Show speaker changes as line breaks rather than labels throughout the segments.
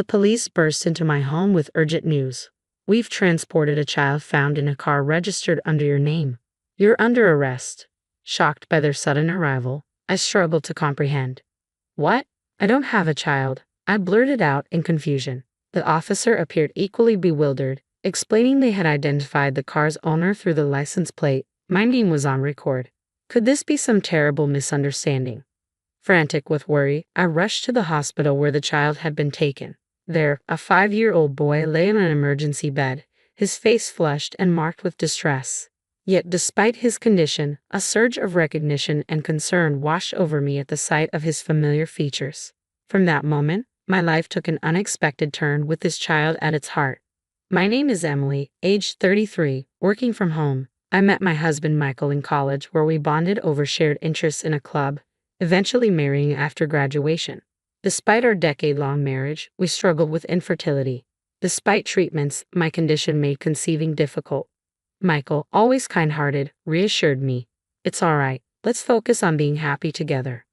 The police burst into my home with urgent news. We've transported a child found in a car registered under your name. You're under arrest. Shocked by their sudden arrival, I struggled to comprehend. What? I don't have a child, I blurted out in confusion. The officer appeared equally bewildered, explaining they had identified the car's owner through the license plate. My name was on record. Could this be some terrible misunderstanding? Frantic with worry, I rushed to the hospital where the child had been taken. There, a 5-year-old boy lay on an emergency bed, his face flushed and marked with distress. Yet despite his condition, a surge of recognition and concern washed over me at the sight of his familiar features. From that moment, my life took an unexpected turn with this child at its heart. My name is Emily, aged 33, working from home. I met my husband Michael in college where we bonded over shared interests in a club, eventually marrying after graduation. Despite our decade-long marriage, we struggled with infertility. Despite treatments, my condition made conceiving difficult. Michael, always kind-hearted, reassured me. It's all right, let's focus on being happy together.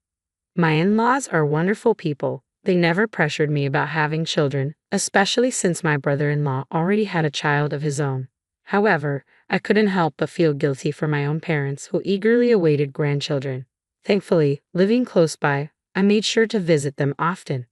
My in-laws are wonderful people. They never pressured me about having children, especially since my brother-in-law already had a child of his own. However, I couldn't help but feel guilty for my own parents who eagerly awaited grandchildren. Thankfully, living close by, I made sure to visit them often.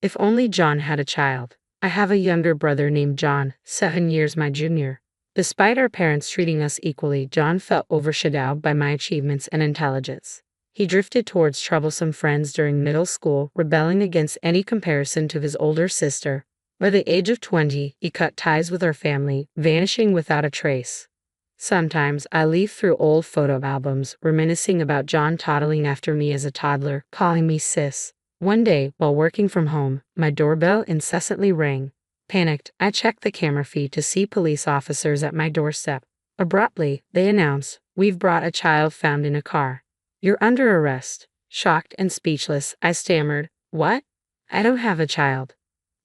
If only John had a child. I have a younger brother named John, 7 years my junior. Despite our parents treating us equally, John felt overshadowed by my achievements and intelligence. He drifted towards troublesome friends during middle school, rebelling against any comparison to his older sister. By the age of 20, he cut ties with our family, vanishing without a trace. Sometimes I leaf through old photo albums, reminiscing about John toddling after me as a toddler, calling me sis. One day, while working from home, my doorbell incessantly rang. Panicked, I checked the camera feed to see police officers at my doorstep. Abruptly, they announced, "We've brought a child found in a car. You're under arrest." Shocked and speechless, I stammered, "What? I don't have a child."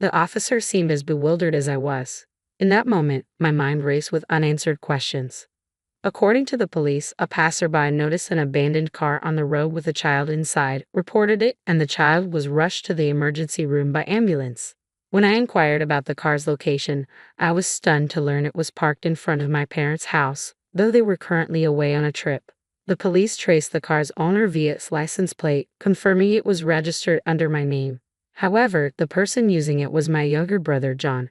The officer seemed as bewildered as I was. In that moment, my mind raced with unanswered questions. According to the police, a passerby noticed an abandoned car on the road with a child inside, reported it, and the child was rushed to the emergency room by ambulance. When I inquired about the car's location, I was stunned to learn it was parked in front of my parents' house, though they were currently away on a trip. The police traced the car's owner via its license plate, confirming it was registered under my name. However, the person using it was my younger brother, John.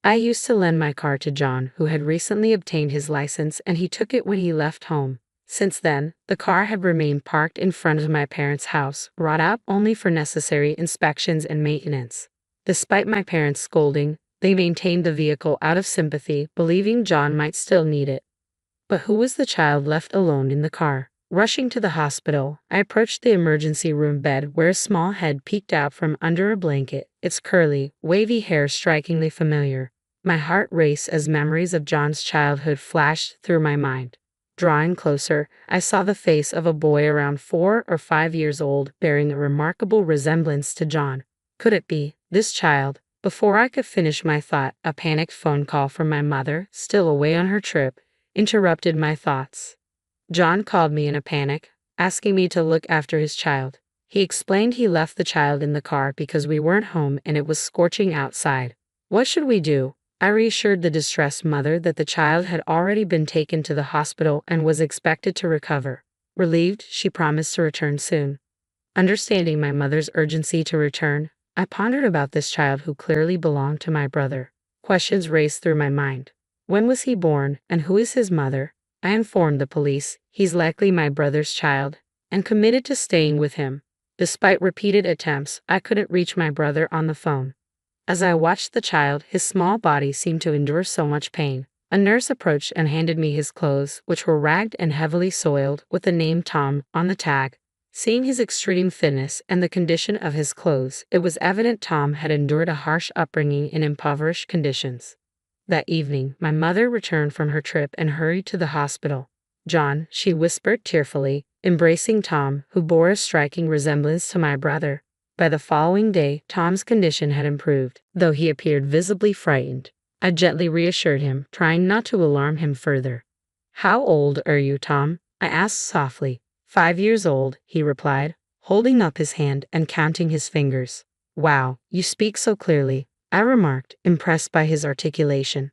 I used to lend my car to John, who had recently obtained his license, and he took it when he left home. Since then, the car had remained parked in front of my parents' house, brought out only for necessary inspections and maintenance. Despite my parents' scolding, they maintained the vehicle out of sympathy, believing John might still need it. But who was the child left alone in the car? Rushing to the hospital, I approached the emergency room bed where a small head peeked out from under a blanket, its curly, wavy hair strikingly familiar. My heart raced as memories of John's childhood flashed through my mind. Drawing closer, I saw the face of a boy around 4 or 5 years old, bearing a remarkable resemblance to John. Could it be this child? Before I could finish my thought, a panicked phone call from my mother, still away on her trip, interrupted my thoughts. John called me in a panic, asking me to look after his child. He explained he left the child in the car because we weren't home and it was scorching outside. What should we do? I reassured the distressed mother that the child had already been taken to the hospital and was expected to recover. Relieved, she promised to return soon. Understanding my mother's urgency to return, I pondered about this child who clearly belonged to my brother. Questions raced through my mind. When was he born, and who is his mother? I informed the police, he's likely my brother's child, and committed to staying with him. Despite repeated attempts, I couldn't reach my brother on the phone. As I watched the child, his small body seemed to endure so much pain. A nurse approached and handed me his clothes, which were ragged and heavily soiled, with the name Tom on the tag. Seeing his extreme thinness and the condition of his clothes, it was evident Tom had endured a harsh upbringing in impoverished conditions. That evening, my mother returned from her trip and hurried to the hospital. "John," she whispered tearfully, embracing Tom, who bore a striking resemblance to my brother. By the following day, Tom's condition had improved, though he appeared visibly frightened. I gently reassured him, trying not to alarm him further. "How old are you, Tom?" I asked softly. 5 years old, he replied, holding up his hand and counting his fingers. "Wow, you speak so clearly. I remarked, impressed by his articulation.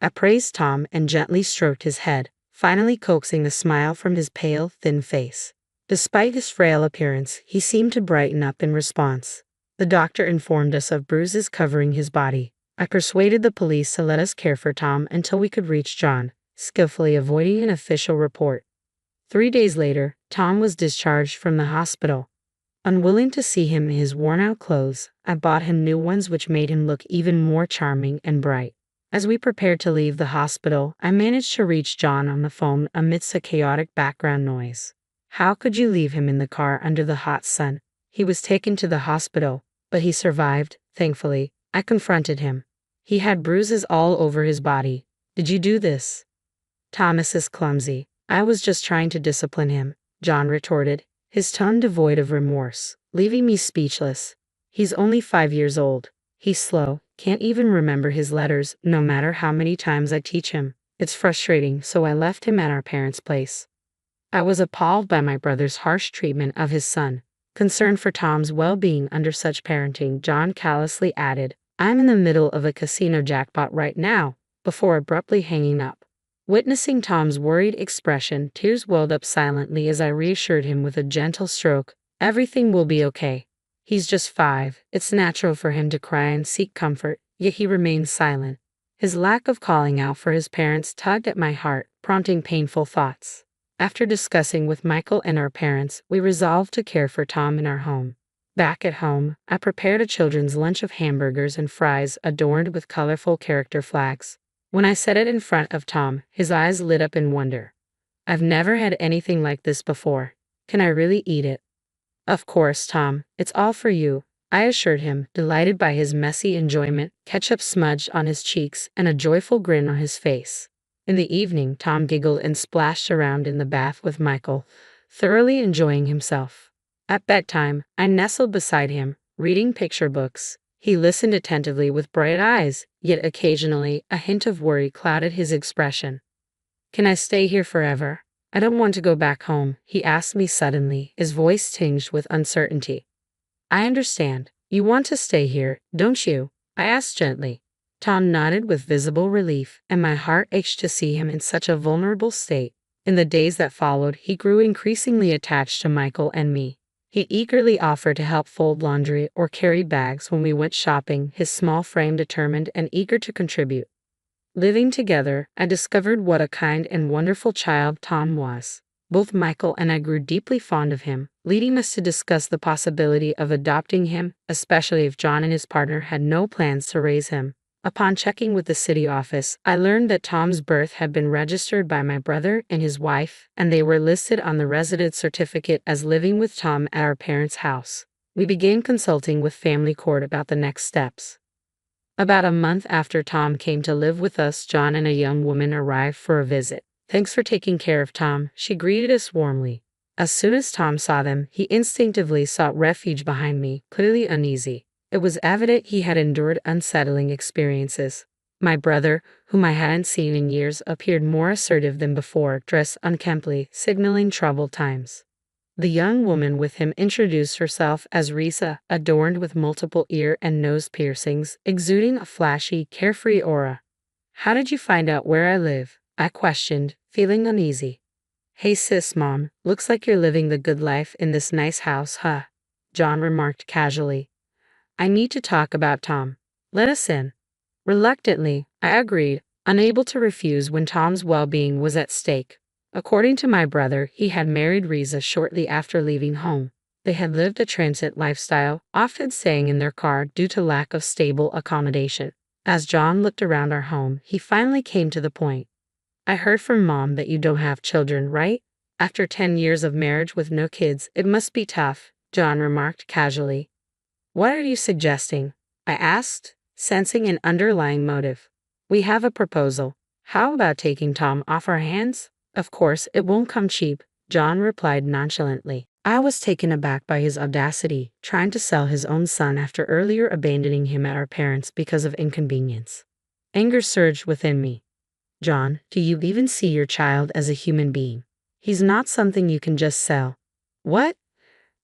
I praised Tom and gently stroked his head, finally coaxing a smile from his pale, thin face. Despite his frail appearance, he seemed to brighten up in response. The doctor informed us of bruises covering his body. I persuaded the police to let us care for Tom until we could reach John, skillfully avoiding an official report. 3 days later, Tom was discharged from the hospital. Unwilling to see him in his worn-out clothes, I bought him new ones which made him look even more charming and bright. As we prepared to leave the hospital, I managed to reach John on the phone amidst a chaotic background noise. How could you leave him in the car under the hot sun? He was taken to the hospital, but he survived, thankfully. I confronted him. He had bruises all over his body. Did you do this? Thomas is clumsy. I was just trying to discipline him, John retorted, his tone devoid of remorse, leaving me speechless. He's only 5 years old. He's slow, can't even remember his letters, no matter how many times I teach him. It's frustrating, so I left him at our parents' place. I was appalled by my brother's harsh treatment of his son. Concerned for Tom's well-being under such parenting, John callously added, I'm in the middle of a casino jackpot right now, before abruptly hanging up. Witnessing Tom's worried expression, tears welled up silently as I reassured him with a gentle stroke. Everything will be okay. He's just 5. It's natural for him to cry and seek comfort, yet he remains silent. His lack of calling out for his parents tugged at my heart, prompting painful thoughts. After discussing with Michael and our parents, we resolved to care for Tom in our home. Back at home, I prepared a children's lunch of hamburgers and fries adorned with colorful character flags. When I set it in front of Tom, his eyes lit up in wonder. I've never had anything like this before. Can I really eat it? Of course, Tom, it's all for you, I assured him, delighted by his messy enjoyment, ketchup smudged on his cheeks, and a joyful grin on his face. In the evening, Tom giggled and splashed around in the bath with Michael, thoroughly enjoying himself. At bedtime, I nestled beside him, reading picture books. He listened attentively with bright eyes, yet occasionally a hint of worry clouded his expression. Can I stay here forever? I don't want to go back home, he asked me suddenly, his voice tinged with uncertainty. I understand. You want to stay here, don't you? I asked gently. Tom nodded with visible relief, and my heart ached to see him in such a vulnerable state. In the days that followed, he grew increasingly attached to Michael and me. He eagerly offered to help fold laundry or carry bags when we went shopping, his small frame determined and eager to contribute. Living together, I discovered what a kind and wonderful child Tom was. Both Michael and I grew deeply fond of him, leading us to discuss the possibility of adopting him, especially if John and his partner had no plans to raise him. Upon checking with the city office, I learned that Tom's birth had been registered by my brother and his wife, and they were listed on the residence certificate as living with Tom at our parents' house. We began consulting with family court about the next steps. About a month after Tom came to live with us, John and a young woman arrived for a visit. Thanks for taking care of Tom, she greeted us warmly. As soon as Tom saw them, he instinctively sought refuge behind me, clearly uneasy. It was evident he had endured unsettling experiences. My brother, whom I hadn't seen in years, appeared more assertive than before, dressed unkemptly, signaling troubled times. The young woman with him introduced herself as Risa, adorned with multiple ear and nose piercings, exuding a flashy, carefree aura. How did you find out where I live? I questioned, feeling uneasy. Hey sis, Mom, looks like you're living the good life in this nice house, huh? John remarked casually. I need to talk about Tom. Let us in. Reluctantly, I agreed, unable to refuse when Tom's well-being was at stake. According to my brother, he had married Risa shortly after leaving home. They had lived a transit lifestyle, often staying in their car due to lack of stable accommodation. As John looked around our home, he finally came to the point. I heard from Mom that you don't have children, right? After 10 years of marriage with no kids, it must be tough, John remarked casually. What are you suggesting? I asked, sensing an underlying motive. We have a proposal. How about taking Tom off our hands? Of course, it won't come cheap, John replied nonchalantly. I was taken aback by his audacity, trying to sell his own son after earlier abandoning him at our parents because of inconvenience. Anger surged within me. John, do you even see your child as a human being? He's not something you can just sell. What?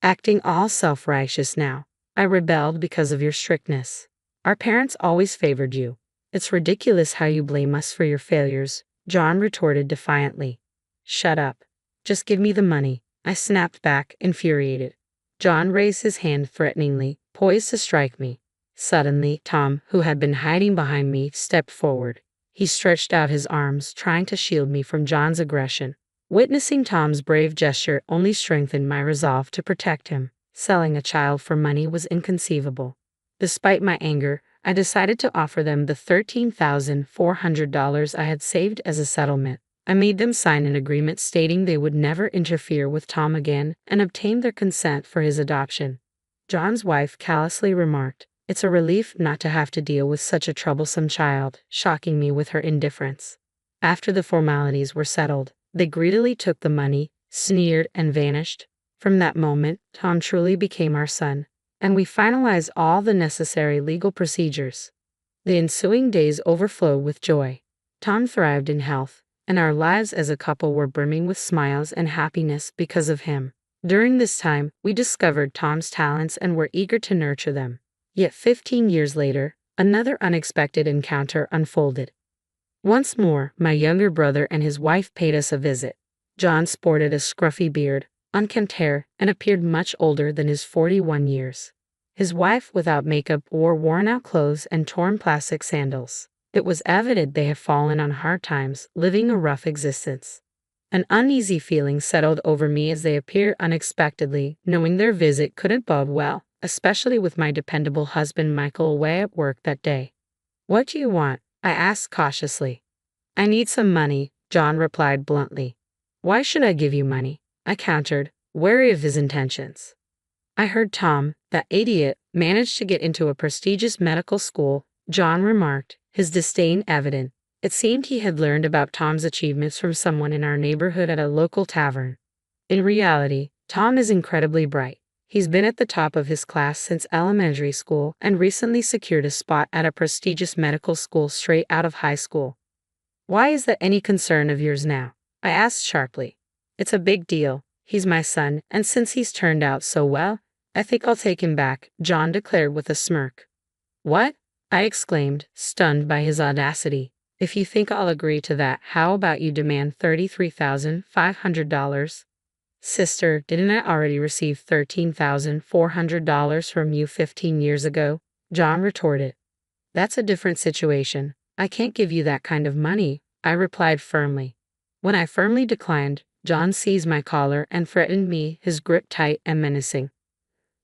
Acting all self-righteous now. I rebelled because of your strictness. Our parents always favored you. It's ridiculous how you blame us for your failures, John retorted defiantly. Shut up. Just give me the money, I snapped back, infuriated. John raised his hand threateningly, poised to strike me. Suddenly, Tom, who had been hiding behind me, stepped forward. He stretched out his arms, trying to shield me from John's aggression. Witnessing Tom's brave gesture only strengthened my resolve to protect him. Selling a child for money was inconceivable. Despite my anger, I decided to offer them the $13,400 I had saved as a settlement. I made them sign an agreement stating they would never interfere with Tom again and obtained their consent for his adoption. John's wife callously remarked, "It's a relief not to have to deal with such a troublesome child," shocking me with her indifference. After the formalities were settled, they greedily took the money, sneered, and vanished. From that moment, Tom truly became our son, and we finalized all the necessary legal procedures. The ensuing days overflowed with joy. Tom thrived in health, and our lives as a couple were brimming with smiles and happiness because of him. During this time, we discovered Tom's talents and were eager to nurture them. Yet 15 years later, another unexpected encounter unfolded. Once more, my younger brother and his wife paid us a visit. John sported a scruffy beard, unkempt hair, and appeared much older than his 41 years. His wife, without makeup, wore worn-out clothes and torn plastic sandals. It was evident they had fallen on hard times, living a rough existence. An uneasy feeling settled over me as they appeared unexpectedly, knowing their visit couldn't bode well, especially with my dependable husband Michael away at work that day. "What do you want?" I asked cautiously. "I need some money," John replied bluntly. "Why should I give you money?" I countered, wary of his intentions. "I heard Tom, that idiot, managed to get into a prestigious medical school," John remarked, his disdain evident. It seemed he had learned about Tom's achievements from someone in our neighborhood at a local tavern. In reality, Tom is incredibly bright. He's been at the top of his class since elementary school and recently secured a spot at a prestigious medical school straight out of high school. "Why is that any concern of yours now?" I asked sharply. "It's a big deal. He's my son, and since he's turned out so well, I think I'll take him back," John declared with a smirk. "What?" I exclaimed, stunned by his audacity. "If you think I'll agree to that, how about you demand $33,500? Sister, didn't I already receive $13,400 from you 15 years ago? John retorted. "That's a different situation. I can't give you that kind of money," I replied firmly. When I firmly declined, John seized my collar and threatened me, his grip tight and menacing.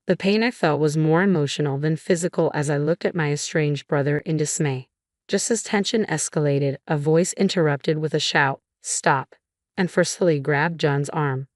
The pain I felt was more emotional than physical as I looked at my estranged brother in dismay. Just as tension escalated, a voice interrupted with a shout, "Stop," and forcefully grabbed John's arm.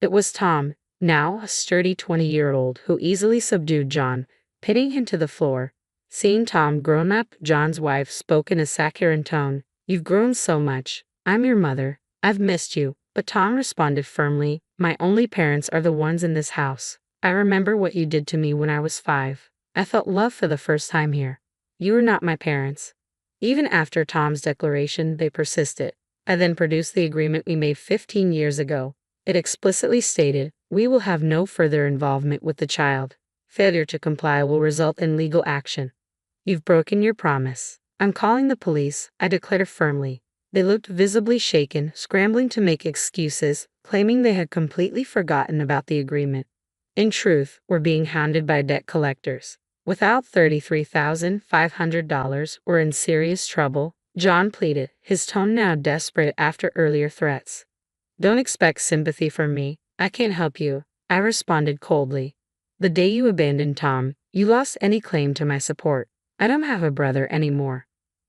It was Tom, now a sturdy 20-year-old, who easily subdued John, pinning him to the floor. Seeing Tom grown up, John's wife spoke in a saccharine tone. "You've grown so much. I'm your mother. I've missed you." But Tom responded firmly, "My only parents are the ones in this house. I remember what you did to me when I was 5. I felt love for the first time here. You are not my parents." Even after Tom's declaration, they persisted. I then produced the agreement we made 15 years ago. It explicitly stated, "We will have no further involvement with the child. Failure to comply will result in legal action." "You've broken your promise. I'm calling the police," I declared firmly. They looked visibly shaken, scrambling to make excuses, claiming they had completely forgotten about the agreement. In truth, we're being hounded by debt collectors. Without $33,500, we're in serious trouble, John pleaded, his tone now desperate after earlier threats. "Don't expect sympathy from me. I can't help you," I responded coldly. "The day you abandoned Tom, you lost any claim to my support. I don't have a brother anymore."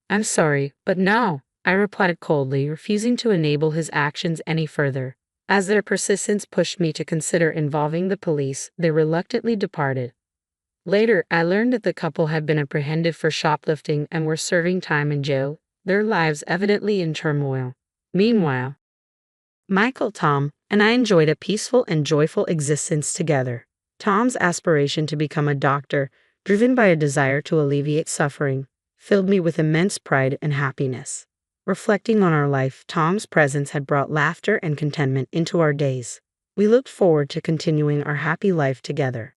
"I'm sorry, but no," I replied coldly, refusing to enable his actions any further. As their persistence pushed me to consider involving the police, they reluctantly departed. Later, I learned that the couple had been apprehended for shoplifting and were serving time in jail, their lives evidently in turmoil. Meanwhile, Michael, Tom, and I enjoyed a peaceful and joyful existence together. Tom's aspiration to become a doctor, driven by a desire to alleviate suffering, filled me with immense pride and happiness. Reflecting on our life, Tom's presence had brought laughter and contentment into our days. We looked forward to continuing our happy life together.